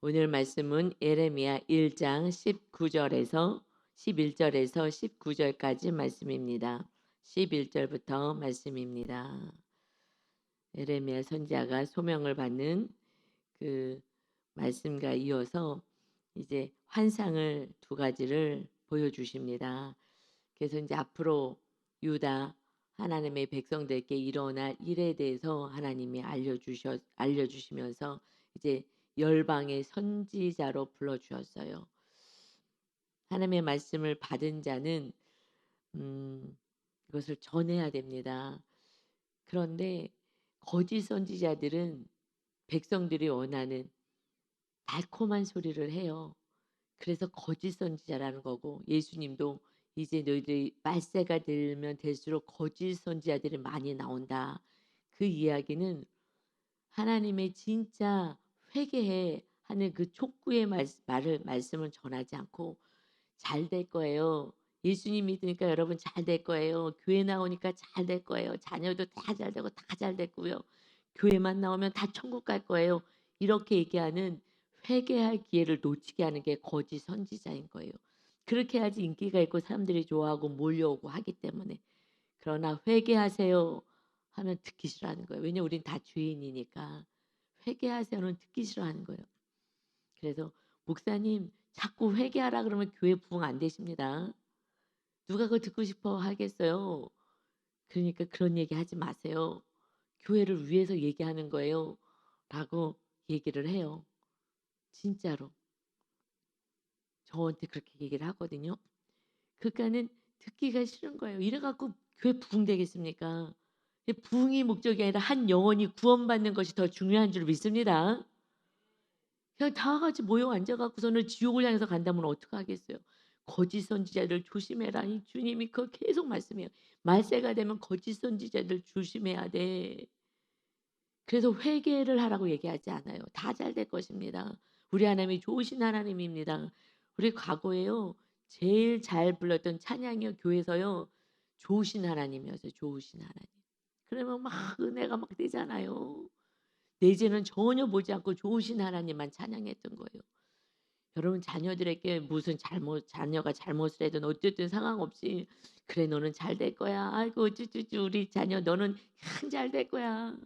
오늘 말씀은 예레미야 1장 19절에서 11절에서 19절까지 말씀입니다. 11절부터 말씀입니다. 예레미야 선지자가 소명을 받는 그 말씀과 이어서 이제 환상을 두 가지를 보여주십니다. 그래서 이제 앞으로 유다 하나님의 백성들께 일어날 일에 대해서 하나님이 알려주시면서 이제 열방의 선지자로 불러주었어요. 하나님의 말씀을 받은 자는 이것을 전해야 됩니다. 그런데 거짓 선지자들은 백성들이 원하는 달콤한 소리를 해요. 그래서 거짓 선지자라는 거고, 예수님도 이제 너희들이 말세가 들면 될수록 거짓 선지자들이 많이 나온다. 그 이야기는 하나님의 진짜 회개해 하는 그 촉구의 말씀을 전하지 않고 잘 될 거예요. 예수님 믿으니까 여러분 잘 될 거예요. 교회 나오니까 잘 될 거예요. 자녀도 다 잘 되고 다 잘 됐고요. 교회만 나오면 다 천국 갈 거예요. 이렇게 얘기하는 회개할 기회를 놓치게 하는 게 거짓 선지자인 거예요. 그렇게 해야지 인기가 있고 사람들이 좋아하고 몰려오고 하기 때문에. 그러나 회개하세요 하면 듣기 싫어하는 거예요. 왜냐면 우린 다 죄인이니까. 회개하세요는 듣기 싫어하는 거예요. 그래서 목사님 자꾸 회개하라 그러면 교회 부흥 안 되십니다. 누가 그거 듣고 싶어 하겠어요. 그러니까 그런 얘기 하지 마세요. 교회를 위해서 얘기하는 거예요. 라고 얘기를 해요. 진짜로. 저한테 그렇게 얘기를 하거든요. 그러니까는 듣기가 싫은 거예요. 이래갖고 교회 부흥되겠습니까? 부흥이 목적이 아니라 한 영혼이 구원받는 것이 더 중요한 줄 믿습니다. 그냥 다 같이 모여 앉아갖고서는 지옥을 향해서 간다면 어떡하겠어요. 거짓 선지자들 조심해라. 이 주님이 그거 계속 말씀해요. 말세가 되면 거짓 선지자들 조심해야 돼. 그래서 회개를 하라고 얘기하지 않아요. 다 잘 될 것입니다. 우리 하나님이 좋으신 하나님입니다. 우리 과거에요. 제일 잘 불렀던 찬양이요. 교회에서요. 좋으신 하나님이었어요. 좋으신 하나님. 그러면 막 은혜가 막 되잖아요. 내 죄는 전혀 보지 않고 좋으신 하나님만 찬양했던 거예요. 여러분 자녀들에게 무슨 자녀가 잘못을 해도 어쨌든 상관 없이 그래 너는 잘 될 거야. 아이고 쭈쭈쭈 우리 자녀 너는 잘 될 거야.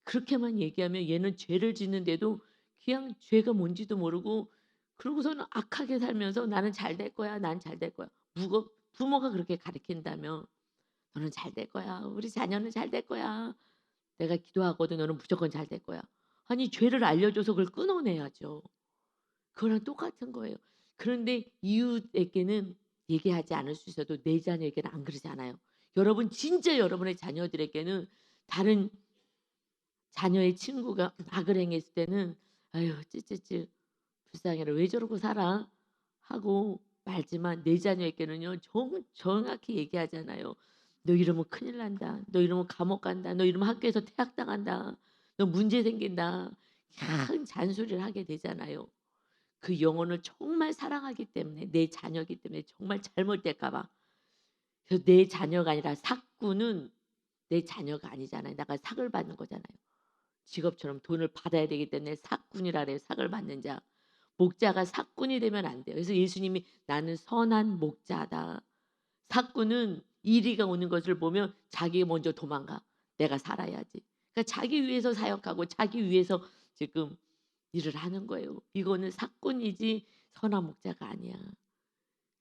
그렇게만 얘기하면 얘는 죄를 짓는데도 그냥 죄가 뭔지도 모르고 그러고서는 악하게 살면서 나는 잘 될 거야. 난 잘 될 거야. 부모가 그렇게 가르친다면 너는 잘 될 거야. 우리 자녀는 잘 될 거야. 내가 기도하거든. 너는 무조건 잘 될 거야. 아니 죄를 알려줘서 그걸 끊어내야죠. 그거랑 똑같은 거예요. 그런데 이웃에게는 얘기하지 않을 수 있어도 내 자녀에게는 안 그러잖아요. 여러분 진짜 여러분의 자녀들에게는 다른 자녀의 친구가 악을 행했을 때는 "아유 찌찌찌 불쌍해라. 왜 저러고 살아?" 하고 말지만 내 자녀에게는요 정확히 얘기하잖아요. "너 이러면 큰일 난다. 너 이러면 감옥 간다. 너 이러면 학교에서 퇴학당한다. 너 문제 생긴다." 큰 잔소리를 하게 되잖아요. 그 영혼을 정말 사랑하기 때문에 내 자녀이기 때문에 정말 잘못될까 봐. 그래서 내 자녀가 아니라 삭구는 내 자녀가 아니잖아요. 내가 삭을 받는 거잖아요. 직업처럼 돈을 받아야 되기 때문에 삭군이라 그래요. 삭을 받는 자. 목자가 삭군이 되면 안 돼요. 그래서 예수님이 나는 선한 목자다. 삭군은 이리가 오는 것을 보면 자기가 먼저 도망가. 내가 살아야지. 그러니까 자기 위해서 사역하고 자기 위해서 지금 일을 하는 거예요. 이거는 삭군이지 선한 목자가 아니야.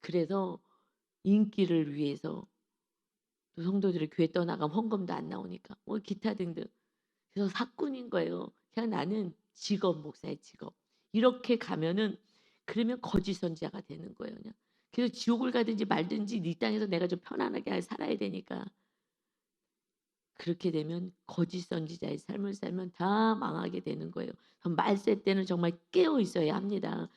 그래서 인기를 위해서 또 성도들이 교회 떠나가면 헌금도 안 나오니까 뭐 기타 등등. 그래서 삭군인 거예요. 그냥 나는 직업 목사의 직업. 이렇게 가면은 그러면 거짓 선지자가 되는 거예요. 그냥. 그래서 지옥을 가든지 말든지 네 땅에서 내가 좀 편안하게 살아야 되니까 그렇게 되면 거짓 선지자의 삶을 살면 다 망하게 되는 거예요. 말세 때는 정말 깨어 있어야 합니다.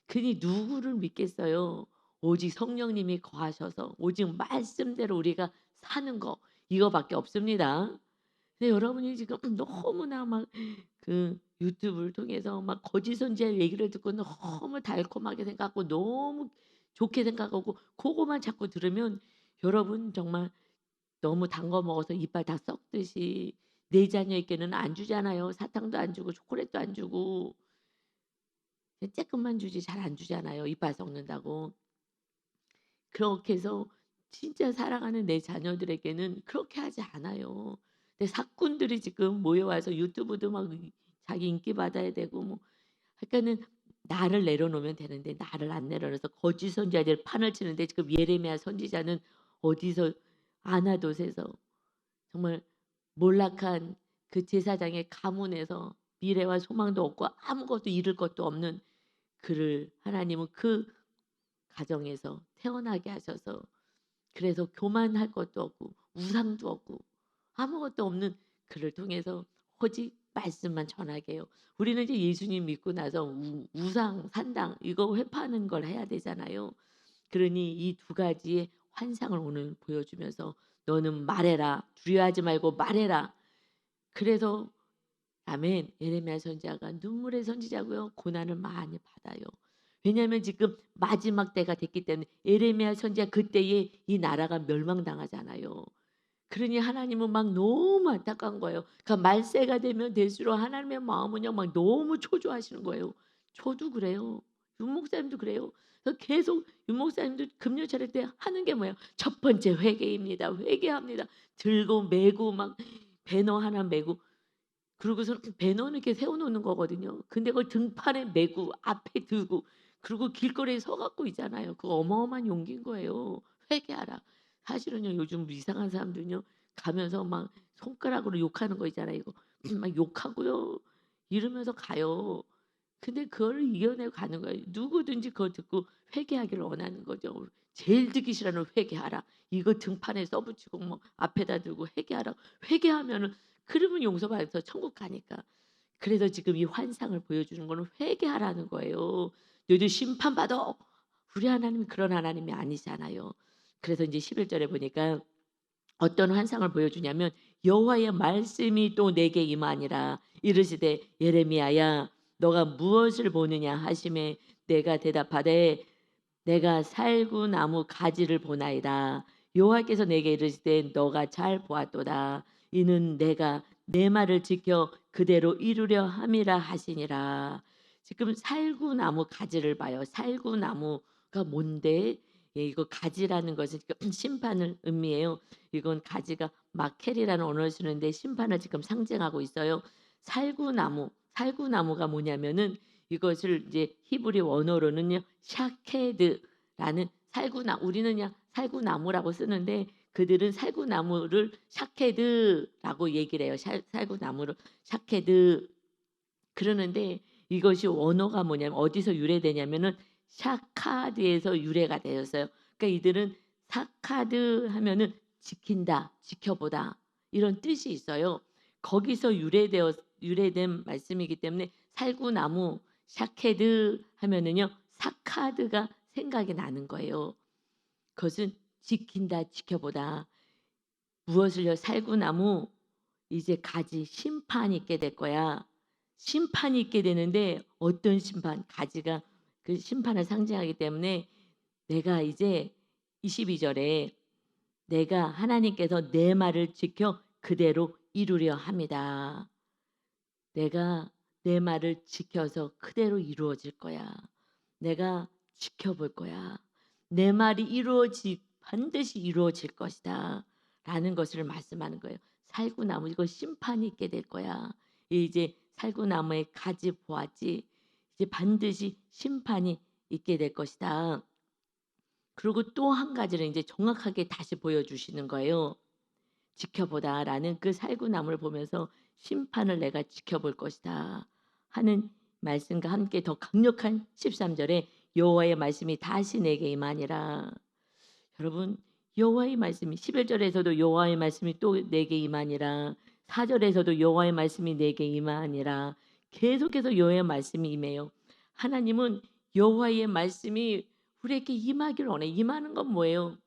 그니 누구를 믿겠어요? 오직 성령님이 거하셔서 오직 말씀대로 우리가 사는 거 이거밖에 없습니다. 근데 여러분이 지금 너무나 막 그 유튜브를 통해서 막 거짓 선지자의 얘기를 듣고 너무 달콤하게 생각하고 너무 좋게 생각하고 그거만 자꾸 들으면 여러분 정말 너무 단 거 먹어서 이빨 다 썩듯이 내 자녀에게는 안 주잖아요. 사탕도 안 주고 초콜릿도 안 주고. 그냥 쬐끔만 주지 잘 안 주잖아요, 이빨 썩는다고. 그렇게 해서 진짜 사랑하는 내 자녀들에게는 그렇게 하지 않아요. 근데 사꾼들이 지금 모여와서 유튜브도 막 자기 인기 받아야 되고 뭐 그러니까는 나를 내려놓으면 되는데 나를 안 내려놔서 거짓 선지자들 판을 치는데 지금 예레미야 선지자는 어디서 아나돗에서 정말 몰락한 그 제사장의 가문에서 미래와 소망도 없고 아무것도 잃을 것도 없는 그를 하나님은 그 가정에서 태어나게 하셔서 그래서 교만할 것도 없고 우상도 없고 아무것도 없는 그를 통해서 오직 말씀만 전하게 해요. 우리는 이제 예수님 믿고 나서 우상, 산당 이거 회파하는 걸 해야 되잖아요. 그러니 이 두 가지의 환상을 오늘 보여주면서 "너는 말해라. 두려워하지 말고 말해라." 그래서 아멘. 예레미야 선지자가 눈물의 선지자고요. 고난을 많이 받아요. 왜냐하면 지금 마지막 때가 됐기 때문에 예레미야 선지자 그때에 이 나라가 멸망당하잖아요. 그러니 하나님은 막 너무 안타까운 거예요. 그러니까 말세가 되면 될수록 하나님의 마음은요 막 너무 초조하시는 거예요. 저도 그래요. 윤 목사님도 그래요. 그래서 계속 윤 목사님도 금요 차릴 때 하는 게 뭐예요? 첫 번째 회개입니다. 회개합니다. 들고 메고 막 배너 하나 메고 그러고서는 배너는 이렇게 세워 놓는 거거든요. 근데 그걸 등판에 메고 앞에 들고 그리고 길거리에 서 갖고 있잖아요. 그거 어마어마한 용기인 거예요. 회개하라. 사실은요 요즘 이상한 사람들은요 가면서 막 손가락으로 욕하는 거 있잖아요. 이거 막 욕하고요. 이러면서 가요. 근데 그거를 이겨내고 가는 거예요. 누구든지 그걸 듣고 회개하기를 원하는 거죠. 제일 듣기 싫어하는 회개하라. 이거 등판에 써 붙이고 뭐 앞에다 들고 회개하라. 회개하면은 그러면 용서받아서 천국 가니까. 그래서 지금 이 환상을 보여주는 거는 회개하라는 거예요. "너희들 심판받아." 우리 하나님이 그런 하나님이 아니잖아요. 그래서 인제 11 절에 보니까 어떤 환상을 보여주냐면 여호와의 말씀이 또 내게 임하니라. 이르시되 "예레미야야 너가 무엇을 보느냐?" 하심에 내가 대답하되 "내가 살구나무 가지를 보나이다." 여호와께서 내게 이르시되 "너가 잘 보았도다. 이는 내가 내 말을 지켜 그대로 이루려 함이라." 하시니라. 지금 살구나무 가지를 봐요. 살구나무가 뭔데? 예 이거 가지라는 것은 지금 심판을 의미해요. 이건 가지가 마켈이라는 언어를 쓰는데 심판을 지금 상징하고 있어요. 살구나무가 뭐냐면은 이것을 이제 히브리 원어로는요 샤케드라는 우리는 그냥 살구나무라고 쓰는데 그들은 살구나무를 샤케드라고 얘기를 해요. 살구나무를 샤케드 그러는데 이것이 원어가 뭐냐면 어디서 유래되냐면은 샤카드에서 유래가 되었어요. 그러니까 이들은 사카드 하면은 지킨다, 지켜보다 이런 뜻이 있어요. 거기서 유래된 말씀이기 때문에 살구나무 샤케드 하면은요 사카드가 생각이 나는 거예요. 그것은 지킨다, 지켜보다. 무엇을요? 살구나무 이제 가지 심판이 있게 될 거야. 심판이 있게 되는데 어떤 심판? 가지가 그 심판을 상징하기 때문에 내가 이제 22 절에 내가 하나님께서 내 말을 지켜 그대로 이루려 합니다. 내가 내 말을 지켜서 그대로 이루어질 거야. 내가 지켜볼 거야. 내 말이 반드시 이루어질 것이다. 라는 것을 말씀하는 거예요. 살구나무 이거 심판이 있게 될 거야. 이제 살구나무의 가지 보았지. 이제 반드시 심판이 있게 될 것이다. 그리고 또 한 가지를 이제 정확하게 다시 보여주시는 거예요. 지켜보다라는 그 살구나무를 보면서 심판을 내가 지켜볼 것이다 하는 말씀과 함께 더 강력한 13 절에 여호와의 말씀이 다시 내게 임하니라. 여러분 여호와의 말씀이 11 절에서도 여호와의 말씀이 또 내게 임하니라. 4 절에서도 여호와의 말씀이 내게 임하니라. 계속해서 여호와의 말씀이 임해요. 하나님은 여호와의 말씀이 우리에게 임하기를 원해. 임하는 건 뭐예요?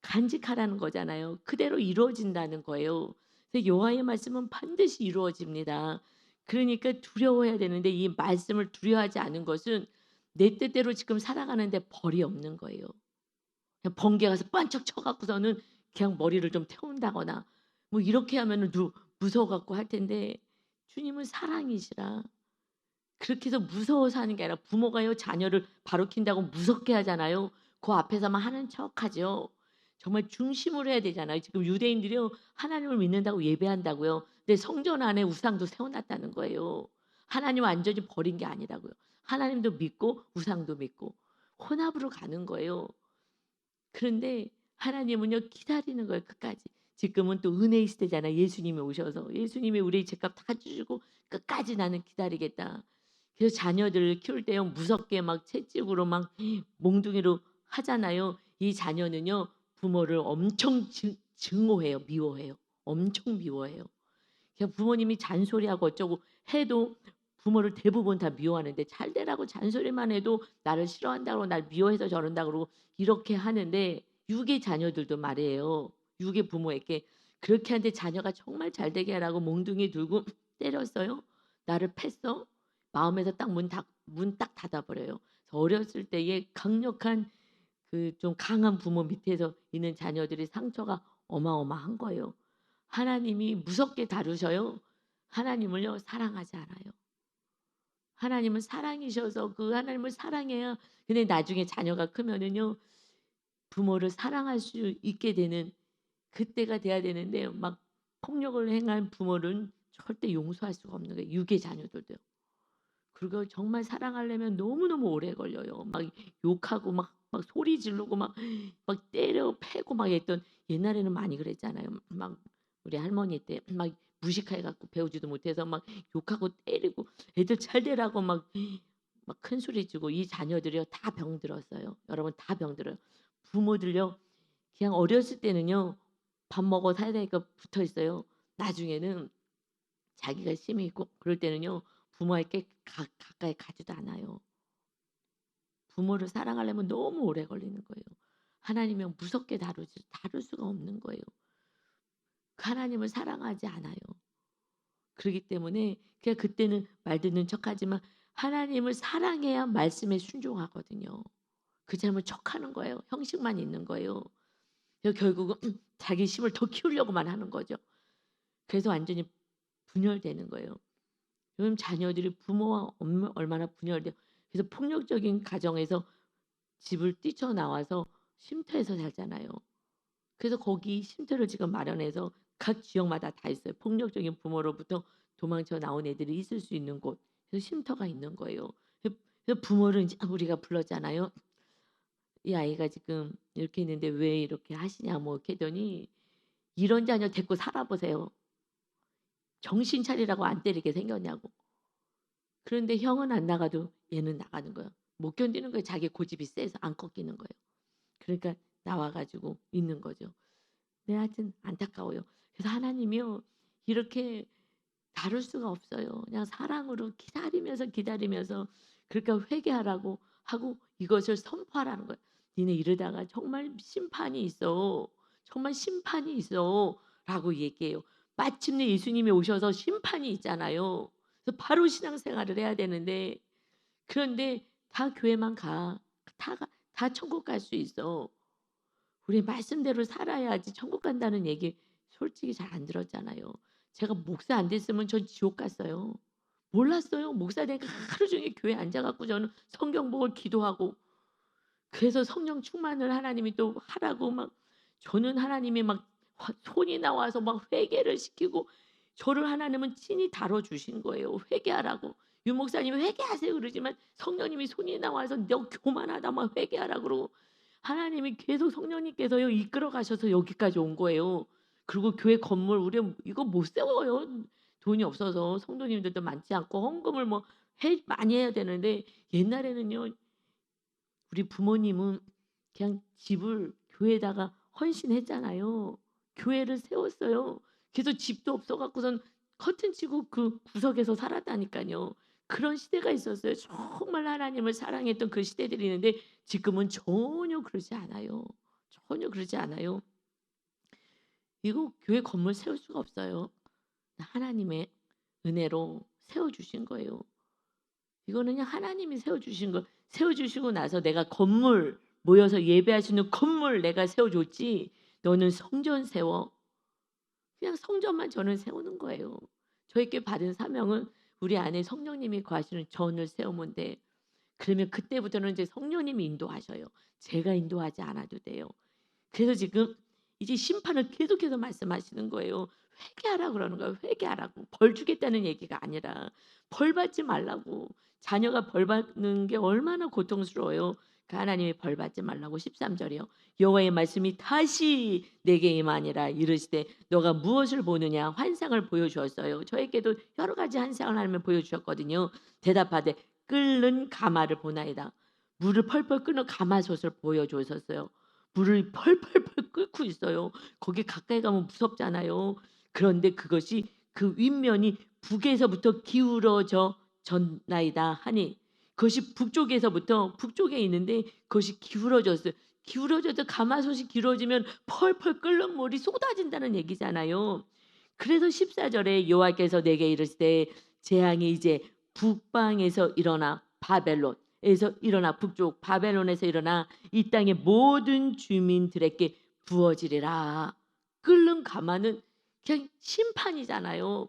간직하라는 거잖아요. 그대로 이루어진다는 거예요. 그래서 여호와의 말씀은 반드시 이루어집니다. 그러니까 두려워해야 되는데 이 말씀을 두려워하지 않은 것은 내 뜻대로 지금 살아가는데 벌이 없는 거예요. 그냥 번개 가서 반짝 쳐 갖고서는 그냥 머리를 좀 태운다거나 뭐 이렇게 하면은 무서워 갖고 할 텐데 주님은 사랑이시라. 그렇게 해서 무서워서 하는 게 아니라 부모가요 자녀를 바로킨다고 무섭게 하잖아요. 그 앞에서만 하는 척하죠. 정말 중심으로 해야 되잖아요. 지금 유대인들이요 하나님을 믿는다고 예배한다고요. 근데 성전 안에 우상도 세워 놨다는 거예요. 하나님 완전히 버린 게 아니라고요. 하나님도 믿고 우상도 믿고 혼합으로 가는 거예요. 그런데 하나님은요 기다리는 거예요 끝까지. 지금은 또 은혜의 시대잖아요. 예수님이 오셔서 예수님이 우리 죄값 다 주시고 끝까지 나는 기다리겠다. 그래서 자녀들을 키울 때요 무섭게 막 채찍으로 막 몽둥이로 하잖아요. 이 자녀는요 부모를 엄청 증오해요. 미워해요. 엄청 미워해요. 그냥 부모님이 잔소리하고 어쩌고 해도 부모를 대부분 다 미워하는데 잘 되라고 잔소리만 해도 나를 싫어한다고 날 미워해서 저런다 그러고 이렇게 하는데 유괴 자녀들도 말이에요. 유괴 부모에게 그렇게 하는데 자녀가 정말 잘 되게 하라고 몽둥이 들고 때렸어요. 나를 팼어. 마음에서 딱 문 딱 닫아 버려요. 어렸을 때의 강력한 그 좀 강한 부모 밑에서 있는 자녀들의 상처가 어마어마한 거예요. 하나님이 무섭게 다루셔요. 하나님을요 사랑하지 않아요. 하나님은 사랑이셔서 그 하나님을 사랑해야 근데 나중에 자녀가 크면은요 부모를 사랑할 수 있게 되는 그때가 돼야 되는데 막 폭력을 행한 부모는 절대 용서할 수가 없는 거예요. 유괴 자녀들도요. 그리고 정말 사랑하려면 너무너무 오래 걸려요. 막 욕하고 막 소리 지르고 막 때려 패고 막 했던 옛날에는 많이 그랬잖아요. 막 우리 할머니 때 막 무식해 갖고 배우지도 못해서 막 욕하고 때리고 애들 잘 되라고 막 큰 소리 지고 이 자녀들이요 다 병들었어요. 여러분 다 병들어요. 부모들요 그냥 어렸을 때는요 밥 먹어 사야 되니까 붙어 있어요. 나중에는 자기가 심히 있고 그럴 때는요 부모에게 가까이 가지도 않아요. 부모를 사랑하려면 너무 오래 걸리는 거예요. 하나님은 무섭게 다룰 수가 없는 거예요. 그 하나님을 사랑하지 않아요. 그렇기 때문에 그냥 그때는 말 듣는 척하지만 하나님을 사랑해야 말씀에 순종하거든요. 그렇지 않으면 척하는 거예요. 형식만 있는 거예요. 그래서 결국은 자기 힘을 더 키우려고만 하는 거죠. 그래서 완전히 분열되는 거예요. 요즘 자녀들이 부모와 얼마나 분열돼요. 그래서 폭력적인 가정에서 집을 뛰쳐나와서 쉼터에서 살잖아요. 그래서 거기 쉼터를 지금 마련해서 각 지역마다 다 있어요. 폭력적인 부모로부터 도망쳐 나온 애들이 있을 수 있는 곳. 그래서 쉼터가 있는 거예요. 그래서 부모를 인제 우리가 불렀잖아요. "이 아이가 지금 이렇게 있는데 왜 이렇게 하시냐." 뭐 이렇게 했더니 "이런 자녀 데리고 살아 보세요. 정신 차리라고 안 때리게 생겼냐."고. 그런데 형은 안 나가도 얘는 나가는 거예요. 못 견디는 거예요. 자기 고집이 세서 안 꺾이는 거예요. 그러니까 나와 가지고 있는 거죠. 네 하여튼 안타까워요. 그래서 하나님이요. 이렇게 다룰 수가 없어요. 그냥 사랑으로 기다리면서 그러니까 회개하라고 하고 이것을 선포하라는 거예요. "니네 이러다가 정말 심판이 있어. 정말 심판이 있어."라고 얘기해요. 마침내 예수님이 오셔서 심판이 있잖아요. 그래서 바로 신앙생활을 해야 되는데 그런데 "다 교회만 가. 다 천국 갈 수 있어." 우리 말씀대로 살아야지 천국 간다는 얘기 솔직히 잘 안 들었잖아요. 제가 목사 안 됐으면 전 지옥 갔어요. 몰랐어요. 목사 되니까 하루 종일 교회에 앉아 갖고 저는 성경 보고 기도하고 그래서 성령 충만을 하나님이 또 하라고 막 저는 하나님이 막 손이 나와서 막 회개를 시키고 저를 하나님은 친히 다뤄 주신 거예요. 회개하라고. 유 목사님이 "회개하세요." 그러지만 성령님이 손이 나와서 "너 교만하다." 막 회개하라 그러고 하나님이 계속 성령님께서요 이끌어 가셔서 여기까지 온 거예요. 그리고 교회 건물 우리 이거 못 세워요. 돈이 없어서 성도님들도 많지 않고 헌금을 뭐 많이 해야 되는데 옛날에는요 우리 부모님은 그냥 집을 교회에다가 헌신했잖아요. 교회를 세웠어요. 그래서 집도 없어 갖고선 커튼 치고 그 구석에서 살았다니까요. 그런 시대가 있었어요. 정말 하나님을 사랑했던 그 시대들이 있는데 지금은 전혀 그러지 않아요. 전혀 그러지 않아요. 이거 교회 건물 세울 수가 없어요. 하나님의 은혜로 세워 주신 거예요. 이거는 그냥 하나님이 세워 주신 거 세워 주시고 나서 내가 건물 모여서 예배할 수 있는 건물 내가 세워 줬지 너는 성전 세워. 그냥 성전만 저는 세우는 거예요. 저에게 받은 사명은 우리 안에 성령님이 거하시는 전을 세우면 돼. 그러면 그때부터는 이제 성령님이 인도하셔요. 제가 인도하지 않아도 돼요. 그래서 지금 이제 심판을 계속해서 말씀하시는 거예요. 회개하라 그러는 거예요. 회개하라고. 벌 주겠다는 얘기가 아니라 벌 받지 말라고. 자녀가 벌 받는 게 얼마나 고통스러워요. 그 하나님이 벌 받지 말라고 13절이요. 여호와의 말씀이 다시 내게 임하니라 이르시되 너가 무엇을 보느냐 환상을 보여주었어요. 저에게도 여러 가지 환상을 하나님을 보여주셨거든요. 대답하되 끓는 가마를 보나이다. 물을 펄펄 끓는 가마솥을 보여주셨어요. 물을 펄펄펄 끓고 있어요. 거기 가까이 가면 무섭잖아요. 그런데 그것이 그 윗면이 북에서부터 기울어져 졌나이다 하니 그것이 북쪽에서부터 북쪽에 있는데 그것이 기울어졌어요. 기울어져서 가마솥이 기울어지면 펄펄 끓는 물이 쏟아진다는 얘기잖아요. 그래서 14절에 여호와께서 내게 이르시되 재앙이 이제 북방에서 일어나 바벨론에서 일어나 북쪽 바벨론에서 일어나 이 땅의 모든 주민들에게 부어지리라. 끓는 가마는 그냥 심판이잖아요.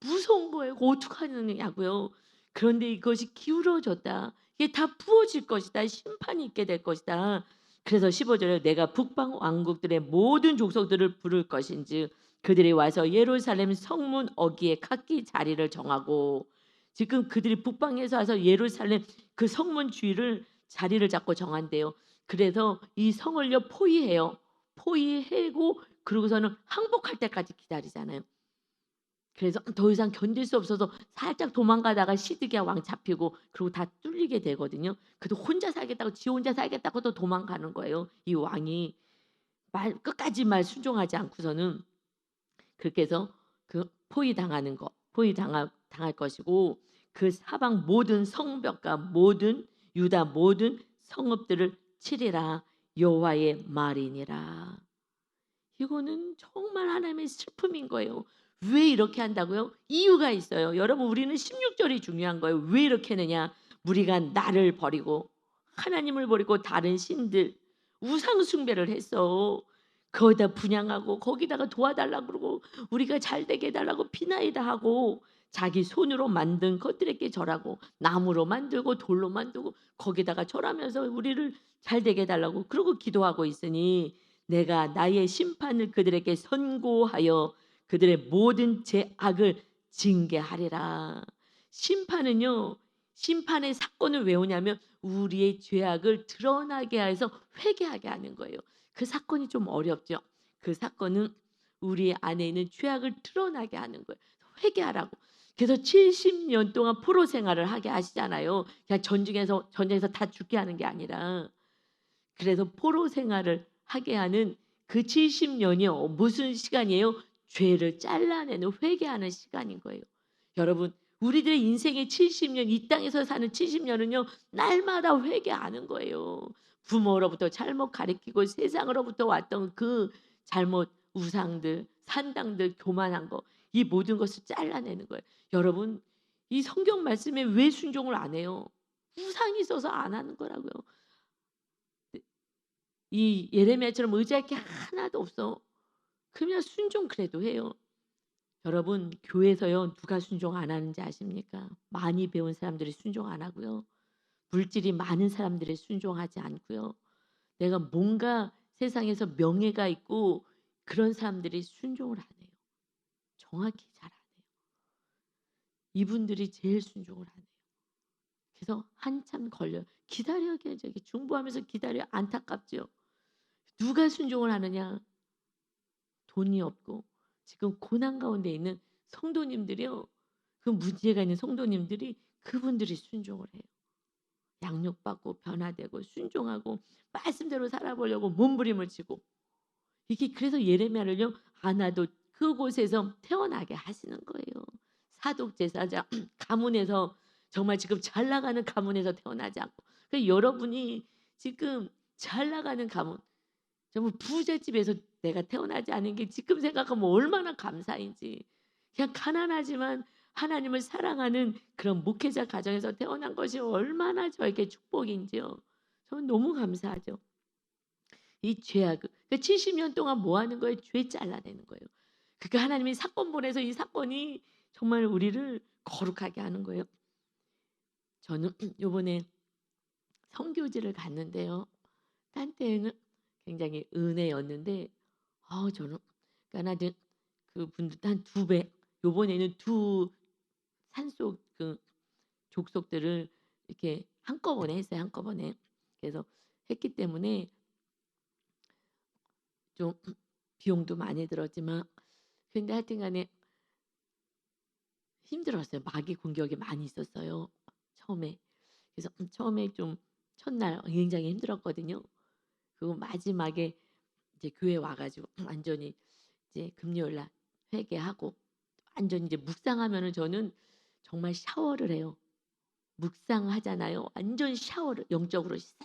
무서운 거예요. 어떡하느냐고요. 그런데 이것이 기울어졌다. 이게 다 부어질 것이다. 심판이 있게 될 것이다. 그래서 15절에 내가 북방 왕국들의 모든 족속들을 부를 것인즉 그들이 와서 예루살렘 성문 어귀에 각기 자리를 정하고 지금 그들이 북방에서 와서 예루살렘 그 성문 주위를 자리를 잡고 정한대요. 그래서 이 성을요 포위해요. 포위하고 그러고서는 항복할 때까지 기다리잖아요. 그래서 더 이상 견딜 수 없어서 살짝 도망가다가 시드기야 왕 잡히고 그리고 다 뚫리게 되거든요. 그래도 혼자 살겠다고 지 혼자 살겠다고 또 도망가는 거예요. 이 왕이 말 끝까지 말 순종하지 않고서는 그렇게 해서 그 포위당하는 거 당할 것이고 그 사방 모든 성벽과 모든 유다 모든 성읍들을 치리라 여호와의 말이니라. 이거는 정말 하나님의 슬픔인 거예요. 왜 이렇게 한다고요? 이유가 있어요. 여러분 우리는 16절이 중요한 거예요. 왜 이렇게 하느냐? 우리가 나를 버리고 하나님을 버리고 다른 신들 우상 숭배를 했어. 거기다 분양하고 거기다가 도와달라고 그러고 우리가 잘되게 해달라고 비나이다 하고 자기 손으로 만든 것들에게 절하고 나무로 만들고 돌로 만들고 거기다가 절하면서 우리를 잘되게 해달라고 그러고 기도하고 있으니 내가 나의 심판을 그들에게 선고하여 그들의 모든 죄악을 징계하리라. 심판은요. 심판의 사건을 왜 오냐면 우리의 죄악을 드러나게 해서 회개하게 하는 거예요. 그 사건이 좀 어렵죠. 그 사건은 우리 안에 있는 죄악을 드러나게 하는 거예요. 회개하라고. 그래서 70년 동안 포로 생활을 하게 하시잖아요. 그냥 전쟁에서 다 죽게 하는 게 아니라. 그래서 포로 생활을 하게 하는 그 70년이요. 무슨 시간이에요? 죄를 잘라내는 회개하는 시간인 거예요. 여러분 우리들의 인생의 70년 이 땅에서 사는 70년은요. 날마다 회개하는 거예요. 부모로부터 잘못 가르치고 세상으로부터 왔던 그 잘못 우상들 산당들 교만한 거 이 모든 것을 잘라내는 거예요. 여러분 이 성경 말씀에 왜 순종을 안 해요? 우상이 있어서 안 하는 거라고요. 이 예레미야처럼 의지할 게 하나도 없어. 그러면 순종 그래도 해요. 여러분 교회에서요 누가 순종 안 하는지 아십니까? 많이 배운 사람들이 순종 안 하고요. 물질이 많은 사람들이 순종하지 않고요. 내가 뭔가 세상에서 명예가 있고 그런 사람들이 순종을 안 해요. 정확히 잘 안 해요. 이분들이 제일 순종을 안 해요. 그래서 한참 걸려요. 기다려야죠. 저기 중보하면서 기다려 안타깝죠. 누가 순종을 하느냐? 돈이 없고 지금 고난 가운데 있는 성도님들이요. 그 문제가 있는 성도님들이 그분들이 순종을 해요. 양육받고 변화되고 순종하고 말씀대로 살아보려고 몸부림을 치고 이게 그래서 예레미야를요 아나도 그곳에서 태어나게 하시는 거예요. 사독 제사장 가문에서 정말 지금 잘 나가는 가문에서 태어나지 않고 그러니까 여러분이 지금 잘 나가는 가문 정말 부잣집에서 내가 태어나지 않은 게 지금 생각하면 얼마나 감사인지. 그냥 가난하지만 하나님을 사랑하는 그런 목회자 가정에서 태어난 것이 얼마나 저에게 축복인지요. 저는 너무 감사하죠. 이 죄악, 그 70년 동안 뭐 하는 거예요? 죄 잘라내는 거예요. 그러니까 하나님이 사건 보내서 이 사건이 정말 우리를 거룩하게 하는 거예요. 저는 요번에 선교지를 갔는데요. 딴 때에는 굉장히 은혜였는데 저는 까나든 그분들 한 두 배, 요번에는 두 산속 족속들을 이렇게 한꺼번에 했어요, 한꺼번에. 그래서 했기 때문에 좀 비용도 많이 들었지만 근데 하여튼 간에 힘들었어요. 마귀 공격이 많이 있었어요, 처음에. 그래서 처음에 좀 첫날 굉장히 힘들었거든요. 그리고 마지막에 이제 교회 와 가지고 완전히 이제 금요일 날 회개하고 완전히 이제 묵상하면은 저는 정말 샤워를 해요. 묵상하잖아요. 완전 샤워를 영적으로 싹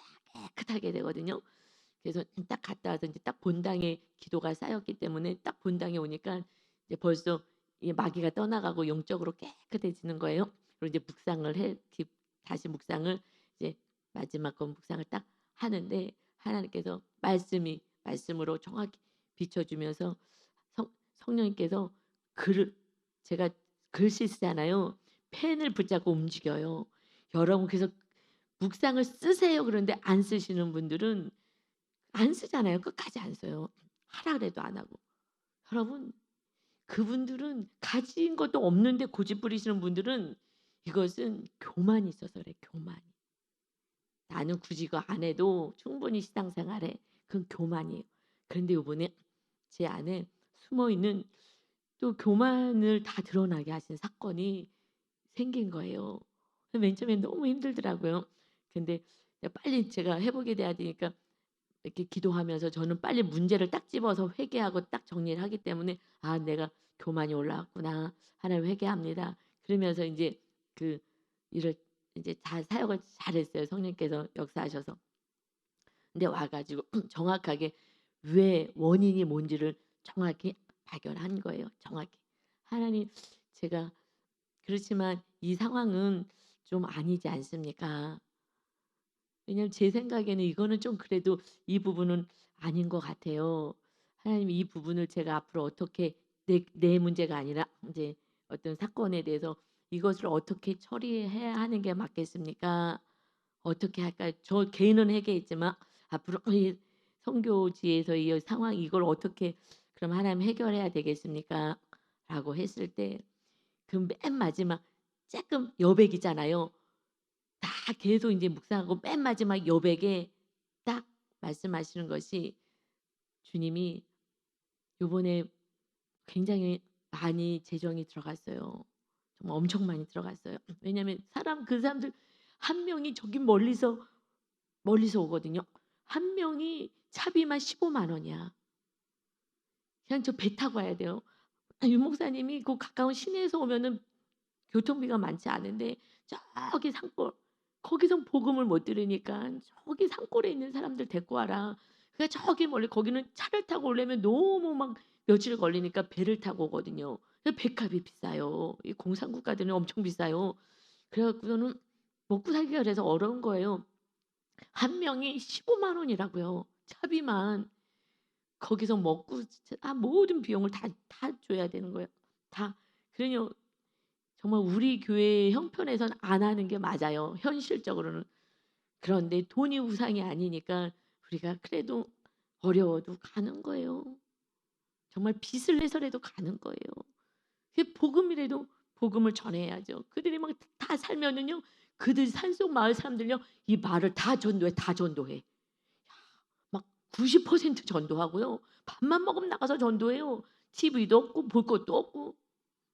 깨끗하게 되거든요. 그래서 딱 갔다 와서 이제 딱 본당에 기도가 쌓였기 때문에 딱 본당에 오니까 이제 벌써 이 마귀가 떠나가고 영적으로 깨끗해지는 거예요. 그리고 이제 묵상을 해 다시 묵상을 이제 마지막 건 묵상을 딱 하는데 하나님께서 말씀으로 정확히 비춰주면서 성령님께서 글을 제가 글씨 쓰잖아요. 펜을 붙잡고 움직여요. 여러분 그래서 묵상을 쓰세요. 그런데 안 쓰시는 분들은 안 쓰잖아요. 끝까지 안 써요. 하라 그래도 안 하고. 여러분 그분들은 가진 것도 없는데 고집 부리시는 분들은 이것은 교만이 있어서 그래. 교만이. 나는 굳이 그거 안 해도 충분히 신앙생활해. 그건 교만이에요. 그런데 요번에 제 안에 숨어있는 또 교만을 다 드러나게 하신 사건이 생긴 거예요. 맨 처음엔 너무 힘들더라고요. 근데 빨리 제가 회복이 돼야 되니까 이렇게 기도하면서 저는 빨리 문제를 딱 집어서 회개하고 딱 정리를 하기 때문에 '아 내가 교만이 올라왔구나. 하나님 회개합니다.' 그러면서 인제 그 일을 이제 잘 사역을 잘했어요, 성령께서 역사하셔서. 근데 와 가지고 정확하게 왜 원인이 뭔지를 정확히 발견한 거예요, 정확히. 하나님 제가 그렇지만 이 상황은 좀 아니지 않습니까? 왜냐면 제 생각에는 이거는 좀 그래도 이 부분은 아닌 것 같아요. 하나님 이 부분을 제가 앞으로 어떻게 내 문제가 아니라 이제 어떤 사건에 대해서 이것을 어떻게 처리해야 하는 게 맞겠습니까? 어떻게 할까요? 저 개인은 회개했지만 앞으로 이 선교지에서 이 상황 이걸 어떻게 그럼 하나님 해결해야 되겠습니까? 라고 했을 때 그 맨 마지막 조금 여백이잖아요. 다 계속 인제 묵상하고 맨 마지막 여백에 딱 말씀하시는 것이 주님이 요번에 굉장히 많이 재정이 들어갔어요. 정말 엄청 많이 들어갔어요. 왜냐하면 그 사람들 한 명이 저기 멀리서 오거든요. 한 명이 차비만 15만 원이야. 그냥 저 배 타고 와야 돼요. 윤 목사님이 그 가까운 시내에서 오면은 교통비가 많지 않은데 저기 산골 거기선 복음을 못 들으니까 "저기 산골에 있는 사람들 데리고 와라." 그러니까 저기 멀리 거기는 차를 타고 오려면 너무 막 며칠 걸리니까 배를 타고 오거든요. 그 배값이 비싸요. 이 공산 국가들은 엄청 비싸요. 그래 갖고서는 먹고 살기가 그래서 어려운 거예요. 한 명이 15만 원이라고요, 차비만. 거기서 먹고 모든 비용을 다 줘야 되는 거예요. 다. 그러니요 정말 우리 교회 형편에선 안 하는 게 맞아요, 현실적으로는. 그런데 돈이 우상이 아니니까 우리가 그래도 어려워도 가는 거예요. 정말 빚을 내서라도 가는 거예요. 그 복음이라도 복음을 전해야죠. 그들이 막 다 살면은요. 그들 산속 마을 사람들요. 이 마을을 다 전도해, 다 전도해. 막 90% 전도하고요. 밥만 먹으면 나가서 전도해요. TV도 없고 볼 것도 없고.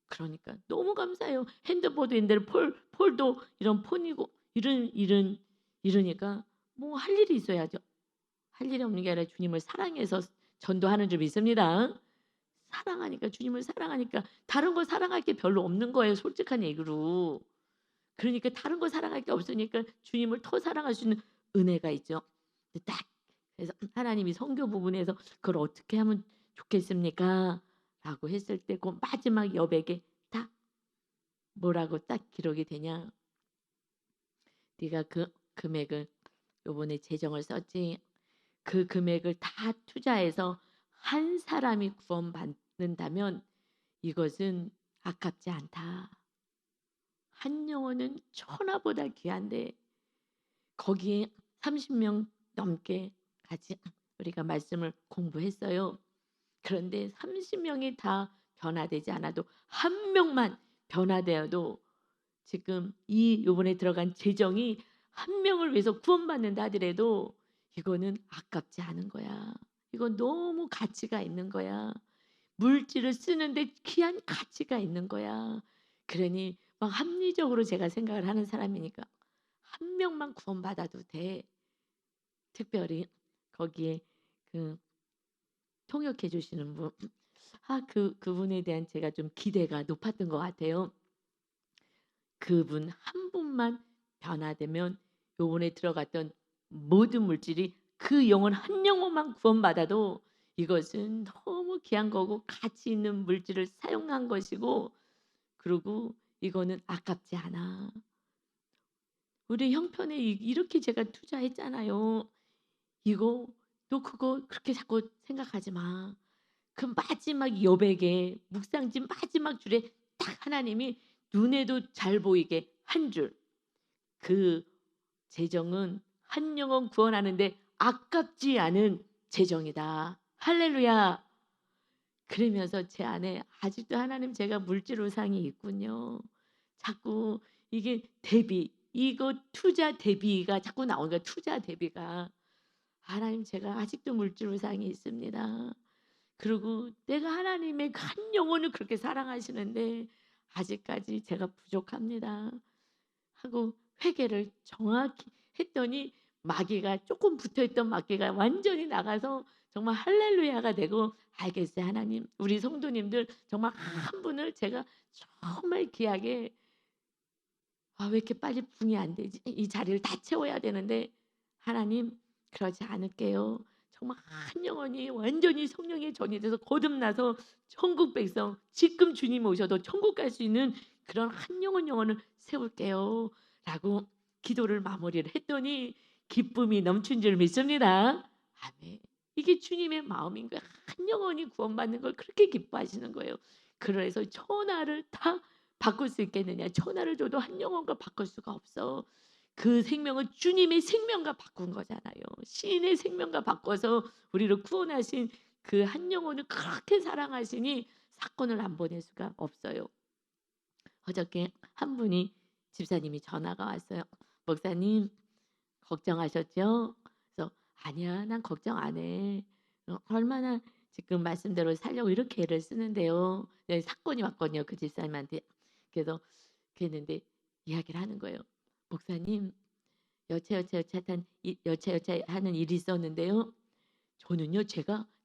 그러니까 너무 감사해요. 핸드폰인데 폴도 이런 폰이고 이러니까 뭐 할 일이 있어야죠. 할 일이 없는 게 아니라 주님을 사랑해서 전도하는 줄 믿습니다. 사랑하니까 주님을 사랑하니까 다른 걸 사랑할 게 별로 없는 거예요, 솔직한 얘기로. 그러니까 다른 걸 사랑할 게 없으니까 주님을 더 사랑할 수 있는 은혜가 있죠. 근데 딱 그래서 하나님이 선교 부분에서 "그걸 어떻게 하면 좋겠습니까?" 라고 했을 때 그 마지막 여백에 딱 뭐라고 딱 기록이 되냐. "네가 그 금액을 요번에 재정을 썼지. 그 금액을 다 투자해서 한 사람이 구원받는다면 이것은 아깝지 않다." 한 영혼은 천하보다 귀한데 거기에 30명 넘게 같이 우리가 말씀을 공부했어요. 그런데 30명이 다 변화되지 않아도 한 명만 변화되어도 지금 이 요번에 들어간 재정이 한 명을 위해서 구원받는다 하더라도 이거는 아깝지 않은 거야. 이건 너무 가치가 있는 거야. 물질을 쓰는데 귀한 가치가 있는 거야. 그러니 막 합리적으로 제가 생각을 하는 사람이니까 한 명만 구원받아도 돼. 특별히 거기에 그 통역해 주시는 분, 그분에 대한 제가 좀 기대가 높았던 것 같아요. 그분 한 분만 변화되면 요번에 들어갔던 모든 물질이 그 영혼 한 영혼만 구원받아도 이것은 너무 귀한 거고 가치 있는 물질을 사용한 것이고, 그리고 이거는 아깝지 않아. 우리 형편에 이렇게 제가 투자했잖아요. 이거 너 그거 그렇게 자꾸 생각하지 마. 그 마지막 여백에 묵상집 마지막 줄에 딱 하나님이 눈에도 잘 보이게 한 줄. 그 재정은 한 영혼 구원하는데 아깝지 않은 재정이다. 할렐루야. 그러면서 제 안에 아직도 하나님 제가 물질 우상이 있군요. 자꾸 이게 대비, 이거 투자 대비가 자꾸 나오는 거야. 투자 대비가. 하나님 제가 아직도 물질 우상이 있습니다. 그리고 내가 하나님의 한 영혼을 그렇게 사랑하시는데 아직까지 제가 부족합니다 하고 회개를 정확히 했더니 마귀가 조금 붙어있던 마귀가 완전히 나가서 정말 할렐루야가 되고, 알겠어요 하나님, 우리 성도님들 정말 한 분을 제가 정말 귀하게, 왜 이렇게 빨리 붕이 안 되지? 이 자리를 다 채워야 되는데 하나님 그러지 않을게요. 정말 한 영혼이 완전히 성령의 전이 돼서 거듭나서 천국 백성, 지금 주님 오셔도 천국 갈 수 있는 그런 한 영혼을 세울게요 라고 기도를 마무리를 했더니 기쁨이 넘친 줄 믿습니다. 아멘. 이게 주님의 마음인 거예요. 한 영혼이 구원받는 걸 그렇게 기뻐하시는 거예요. 그래서 천하를 다 바꿀 수 있겠느냐? 천하를 줘도 한 영혼과 바꿀 수가 없어. 그 생명은 주님의 생명과 바꾼 거잖아요. 시인의 생명과 바꿔서 우리를 구원하신 그 한 영혼을 그렇게 사랑하시니 사건을 안 보낼 수가 없어요. 어저께 한 분이 집사님이 전화가 왔어요. 목사님 걱정하셨죠? 그래서 아니야, 난 걱정 안 해. 얼마나 지금 말씀대로 살려고 이렇게 애를 쓰는데요. 네, 사건이 왔거든요, 그 집사님한테. 그래서 그랬는데 이야기를 하는 거예요. 목사님, 여차여차하는 일이 있었는데요. 저는요,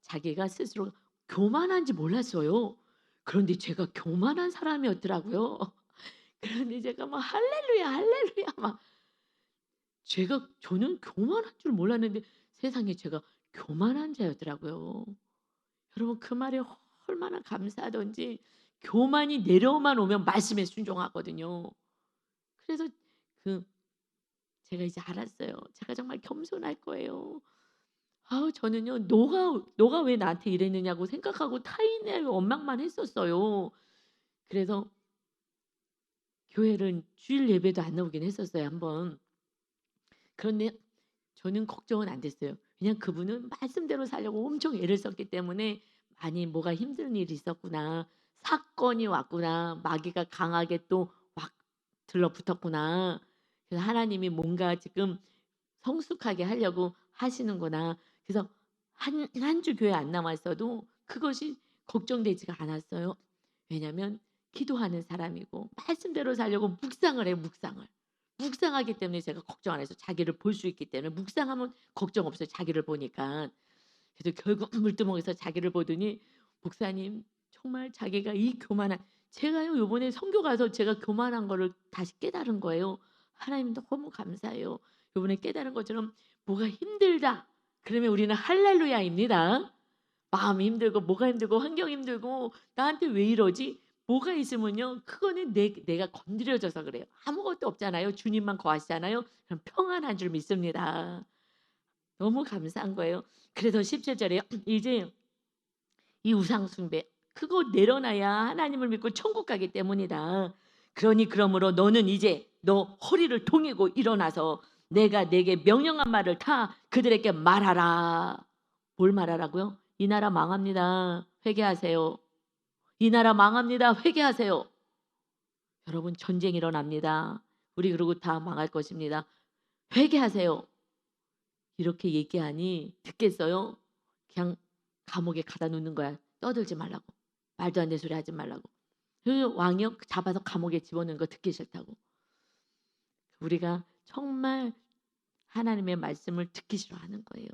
자기가 스스로 교만한지 몰랐어요. 그런데 제가 교만한 사람이었더라고요. 그런데 제가 막 할렐루야, 할렐루야 막, 저는 교만한 줄 몰랐는데 세상에 제가 교만한 자였더라고요. 여러분 그 말에 얼마나 감사하던지. 교만이 내려만 오면 말씀에 순종하거든요. 그래서 그 제가 이제 알았어요. 제가 정말 겸손할 거예요. 저는요, 너가 왜 나한테 이랬느냐고 생각하고 타인의 원망만 했었어요. 그래서 교회를 주일 예배도 안 나오긴 했었어요, 한번. 그런데 저는 걱정은 안 됐어요. 그냥 그분은 말씀대로 살려고 엄청 애를 썼기 때문에 많이 뭐가 힘든 일이 있었구나. 사건이 왔구나. 마귀가 강하게 또 막 들러붙었구나. 그래서 하나님이 뭔가 지금 성숙하게 하려고 하시는구나. 그래서 한 주 교회 안 나왔어도 그것이 걱정되지가 않았어요. 왜냐하면 기도하는 사람이고 말씀대로 살려고 묵상을 해요. 묵상하기 때문에 제가 걱정 안 해서 자기를 볼 수 있기 때문에 묵상하면 걱정 없어요. 자기를 보니까. 그래서 결국 물두멍에서 자기를 보더니 목사님 정말 자기가 이 교만한, 제가요 요번에 선교 가서 제가 교만한 거를 다시 깨달은 거예요. 하나님 너무 감사해요. 요번에 깨달은 것처럼 뭐가 힘들다 그러면 우리는 할렐루야입니다. 마음이 힘들고 뭐가 힘들고 환경이 힘들고 나한테 왜 이러지? 뭐가 있으면요, 그거는 내가 건드려져서 그래요. 아무것도 없잖아요. 주님만 거하시잖아요. 그럼 평안한 줄 믿습니다. 너무 감사한 거예요. 그래서 17절에 이제 이 우상 숭배 그거 내려놔야 하나님을 믿고 천국 가기 때문이다. 그러므로 너는 이제 너 허리를 동이고 일어나서 내가 내게 명령한 말을 다 그들에게 말하라. 뭘 말하라고요? 이 나라 망합니다. 회개하세요. 이 나라 망합니다. 회개하세요. 여러분 전쟁 일어납니다. 우리 그러고 다 망할 것입니다. 회개하세요. 이렇게 얘기하니 듣겠어요? 그냥 감옥에 가다 놓는 거야. 떠들지 말라고. 말도 안 되는 소리 하지 말라고. 그 왕이요 잡아서 감옥에 집어넣는 거 듣기 싫다고. 우리가 정말 하나님의 말씀을 듣기 싫어하는 거예요.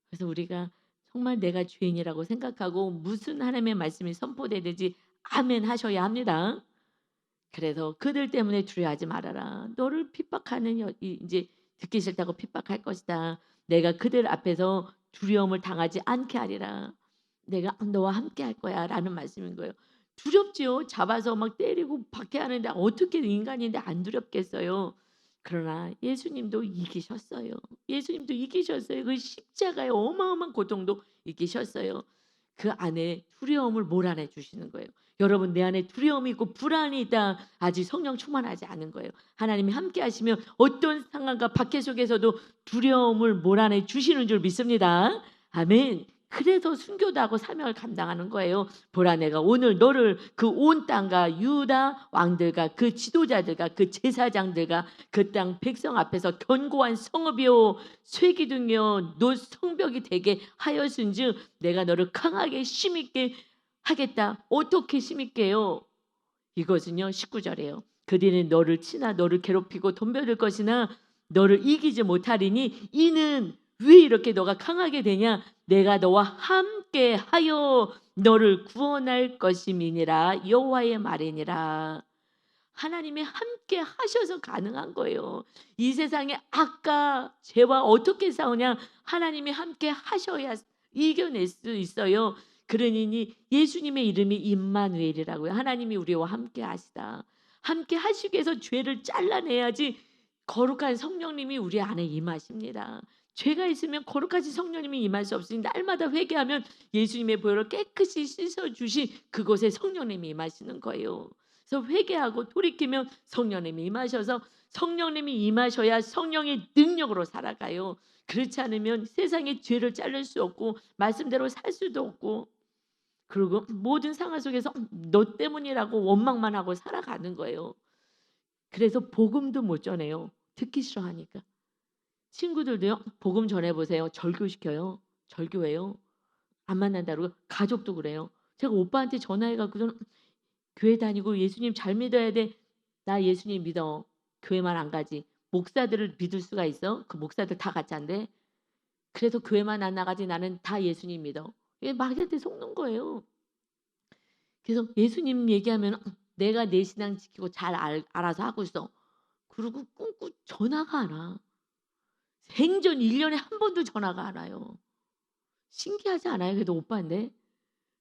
그래서 우리가 정말 내가 죄인이라고 생각하고 무슨 하나님의 말씀이 선포되든지 아멘 하셔야 합니다. 그래서 그들 때문에 두려워하지 말아라. 너를 핍박하는 이제 듣기 싫다고 핍박할 것이다. 내가 그들 앞에서 두려움을 당하지 않게 하리라. 내가 너와 함께 할 거야 라는 말씀인 거예요. 두렵지요. 잡아서 막 때리고 박해하는데 어떻게 인간인데 안 두렵겠어요. 그러나 예수님도 이기셨어요. 예수님도 이기셨어요. 그 십자가의 어마어마한 고통도 이기셨어요. 그 안에 두려움을 몰아내 주시는 거예요. 여러분 내 안에 두려움이 있고 불안이 있다. 아직 성령 충만하지 않은 거예요. 하나님이 함께 하시면 어떤 상황과 박해 속에서도 두려움을 몰아내 주시는 줄 믿습니다. 아멘. 그래서 순교도 하고 사명을 감당하는 거예요. 보라 내가 오늘 너를 그 온 땅과 유다 왕들과 그 지도자들과 그 제사장들과 그 땅 백성 앞에서 견고한 성읍이요 쇠기둥이요 노 성벽이 되게 하였은즉 내가 너를 강하게 힘있게 하겠다. 어떻게 힘있게요? 이것은요 19절이에요. 그들은 너를 치나 너를 괴롭히고 덤벼들 것이나 너를 이기지 못하리니 이는 왜 이렇게 너가 강하게 되냐? 내가 너와 함께 하여 너를 구원할 것임이니라. 여호와의 말이니라. 하나님이 함께 하셔서 가능한 거예요. 이 세상에 악과 죄와 어떻게 싸우냐? 하나님이 함께 하셔야 이겨낼 수 있어요. 그러니 예수님의 이름이 임마누엘이라고요. 하나님이 우리와 함께 하시다. 함께 하시기 위해서 죄를 잘라내야지 거룩한 성령님이 우리 안에 임하십니다. 죄가 있으면 거룩하신 성령님이 임할 수 없으니 날마다 회개하면 예수님의 보혈로 깨끗이 씻어주신 그곳에 성령님이 임하시는 거예요. 그래서 회개하고 돌이키면 성령님이 임하셔서 성령님이 임하셔야 성령의 능력으로 살아가요. 그렇지 않으면 세상의 죄를 자를 수 없고 말씀대로 살 수도 없고 그리고 모든 상황 속에서 너 때문이라고 원망만 하고 살아가는 거예요. 그래서 복음도 못 전해요. 듣기 싫어하니까. 친구들도요. 복음 전해보세요. 절교시켜요. 절교해요. 안 만난다고. 가족도 그래요. 제가 오빠한테 전화해갖고 교회 다니고 예수님 잘 믿어야 돼. 나 예수님 믿어. 교회만 안 가지. 목사들을 믿을 수가 있어? 그 목사들 다 가짜인데. 그래서 교회만 안 나가지 나는 다 예수님 믿어. 이게 마귀한테 속는 거예요. 그래서 예수님 얘기하면 내가 내 신앙 지키고 잘 알아서 하고 있어. 그리고 꿍꿍 전화가 안 와. 생전 1년에 한 번도 전화가 안 와요. 신기하지 않아요? 그래도 오빠인데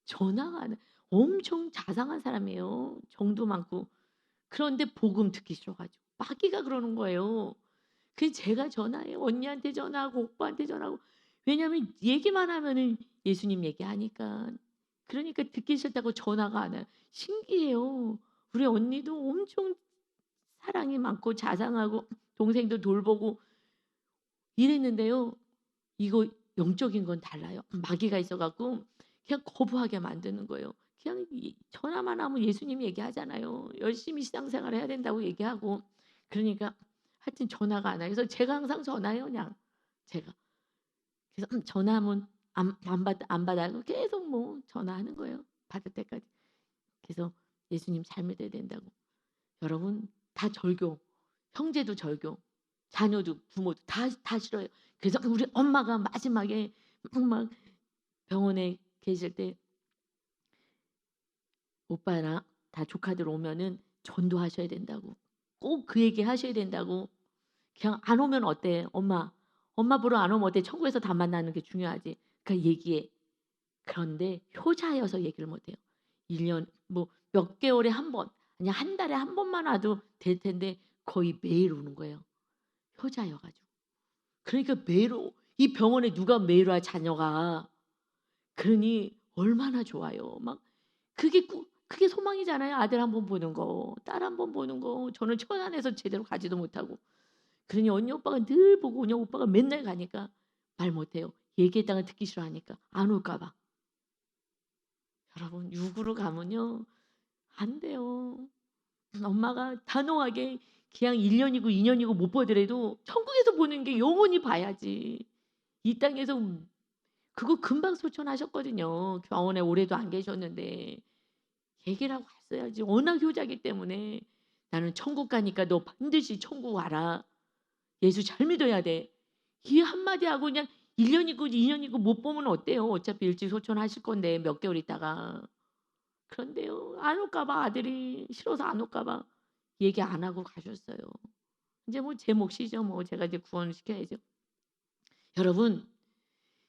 전화가 안 와. 엄청 자상한 사람이에요. 정도 많고. 그런데 복음 듣기 싫어가지고 마귀가 그러는 거예요. 그래서 제가 전화해요. 언니한테 전화하고 오빠한테 전화하고. 왜냐하면 얘기만 하면은 예수님 얘기하니까. 그러니까 듣기 싫다고 전화가 안 와요. 신기해요. 우리 언니도 엄청 사랑이 많고 자상하고 동생도 돌보고 이랬는데요. 이거 영적인 건 달라요. 마귀가 있어갖고 그냥 거부하게 만드는 거예요. 그냥 전화만 하면 예수님 얘기하잖아요. 열심히 신앙생활 해야 된다고 얘기하고 그러니까 하여튼 전화가 안 와요. 그래서 제가 항상 전화해요. 그냥 제가. 그래서 전화하면 안 받아요. 계속 뭐 전화하는 거예요. 받을 때까지. 그래서 예수님 잘 믿어야 된다고. 여러분 다 절교. 형제도 절교. 자녀도 부모도 다 싫어요. 그래서 우리 엄마가 마지막에 막 병원에 계실 때 오빠랑 다 조카들 오면은 전도하셔야 된다고. 꼭 그 얘기 하셔야 된다고. 그냥 안 오면 어때? 엄마 보러 안 오면 어때? 천국에서 다 만나는 게 중요하지. 그러니까 얘기해. 그런데 효자여서 얘기를 못 해요. 1년 뭐 몇 개월에 한 번, 아니 한 달에 한 번만 와도 될 텐데 거의 매일 오는 거예요. 효자여 가지고. 그러니까 매일 이 병원에 누가 매일 와 자녀가. 그러니 얼마나 좋아요. 막 그게 그게 소망이잖아요. 아들 한 번 보는 거, 딸 한 번 보는 거. 저는 천안에서 제대로 가지도 못하고. 그러니 언니 오빠가 늘 보고 언니 오빠가 맨날 가니까 말 못해요. 얘기했다가 듣기 싫어하니까 안 올까 봐. 여러분 육으로 가면요 안 돼요. 엄마가 단호하게 그냥 1 년이고 2 년이고 못 보더라도 천국에서 보는 게 영원히 봐야지. 이 땅에서 그거 금방 소천하셨거든요. 병원에 오래도 안 계셨는데. 얘기를 하고 갔어야지. 워낙 효자기 때문에 "나는 천국 가니까 너 반드시 천국 와라. 예수 잘 믿어야 돼." 이 한마디 하고 그냥 1 년이고 2 년이고 못 보면 어때요? 어차피 일찍 소천하실 건데 몇 개월 있다가. 그런데요. 안 올까 봐 아들이 싫어서 안 올까 봐 얘기 안 하고 가셨어요. 인제 뭐 제 몫이죠 뭐. 제가 이제 구원시켜야죠. 여러분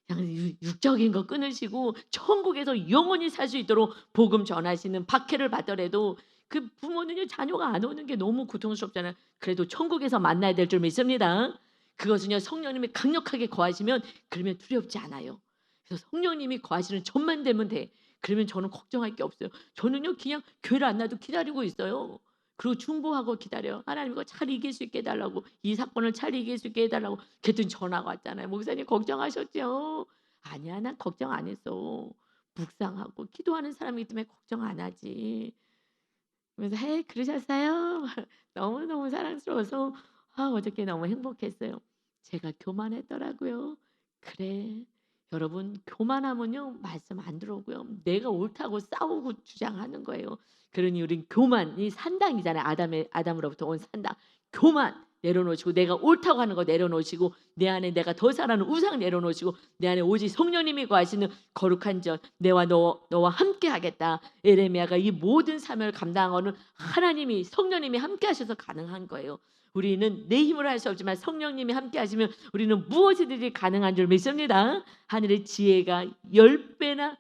그냥 육적인 거 끊으시고 천국에서 영원히 살 수 있도록 복음 전하시는 박해를 받더라도 그 부모는요 자녀가 안 오는 게 너무 고통스럽잖아요. 그래도 천국에서 만나야 될 줄 믿습니다. 그것은요 성령님이 강력하게 거하시면 그러면 두렵지 않아요. 그래서 성령님이 거하시는 전만 되면 돼. 그러면 저는 걱정할 게 없어요. 저는요 그냥 교회를 안 나도 기다리고 있어요. 그리고 중보하고 기다려요. 하나님 이거 잘 이길 수 있게 해 달라고. 이 사건을 잘 이길 수 있게 해 달라고. 그랬더니 전화가 왔잖아요. "목사님 걱정하셨죠?" "아니야. 난 걱정 안 했어. 묵상하고 기도하는 사람이기 때문에 걱정 안 하지." 그래서 "에 그러셨어요?" 너무너무 사랑스러워서 어저께 너무 행복했어요. 제가 교만했더라고요. 그래. 여러분 교만하면요 말씀 안 들어오고요. 내가 옳다고 싸우고 주장하는 거예요. 그러니 우린 교만이 산당이잖아요. 아담으로부터 온 산당. 교만 내려놓으시고 내가 옳다고 하는 거 내려놓으시고 내 안에 내가 더 잘하는 우상 내려놓으시고 내 안에 오직 성령님이 거하시는 거룩한 전 너와 함께 하겠다. 에레미야가 이 모든 사명을 감당하는 하나님이 성령님이 함께 하셔서 가능한 거예요. 우리는 내 힘으로 할 수 없지만 성령님이 함께 하시면 우리는 무엇이든지 가능한 줄 믿습니다. 하늘의 지혜가 10배나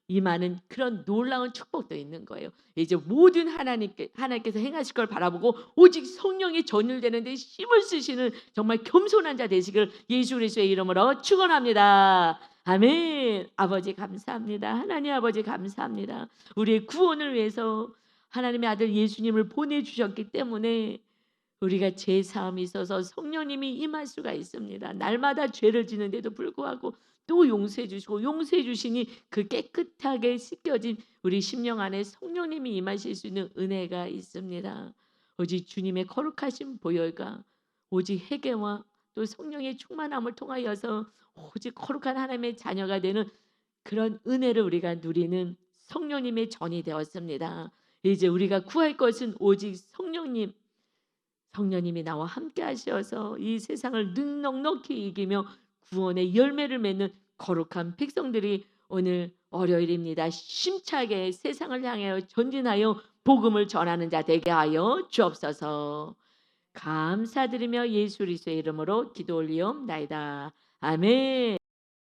임하는 그런 놀라운 축복도 있는 거예요. 이제 모든 하나님께서 행하실 걸 바라보고 오직 성령이 전율되는 데 힘을 쓰시는 정말 겸손한 자 되시기를 예수 그리스도의 이름으로 축원합니다. 아멘. 아버지 감사합니다. 하나님 아버지 감사합니다. 우리의 구원을 위해서 하나님의 아들 예수님을 보내주셨기 때문에 우리가 죄 사함이 있어서 성령님이 임할 수가 있습니다. 날마다 죄를 지는데도 불구하고 또 용서해 주시고 용서해 주시니 그 깨끗하게 씻겨진 우리 심령 안에 성령님이 임하실 수 있는 은혜가 있습니다. 오직 주님의 거룩하신 보혈과 오직 회개와 또 성령의 충만함을 통하여서 오직 거룩한 하나님의 자녀가 되는 그런 은혜를 우리가 누리는 성령님의 전이 되었습니다. 이제 우리가 구할 것은 오직 성령님이 나와 함께 하셔서 이 세상을 넉넉히 이기며 구원의 열매를 맺는 거룩한 백성들이 오늘 월요일입니다. 심차게 세상을 향하여 전진하여 복음을 전하는 자 되게 하여 주옵소서. 감사드리며 예수 그리스도의 이름으로 기도 올리옵나이다. 아멘.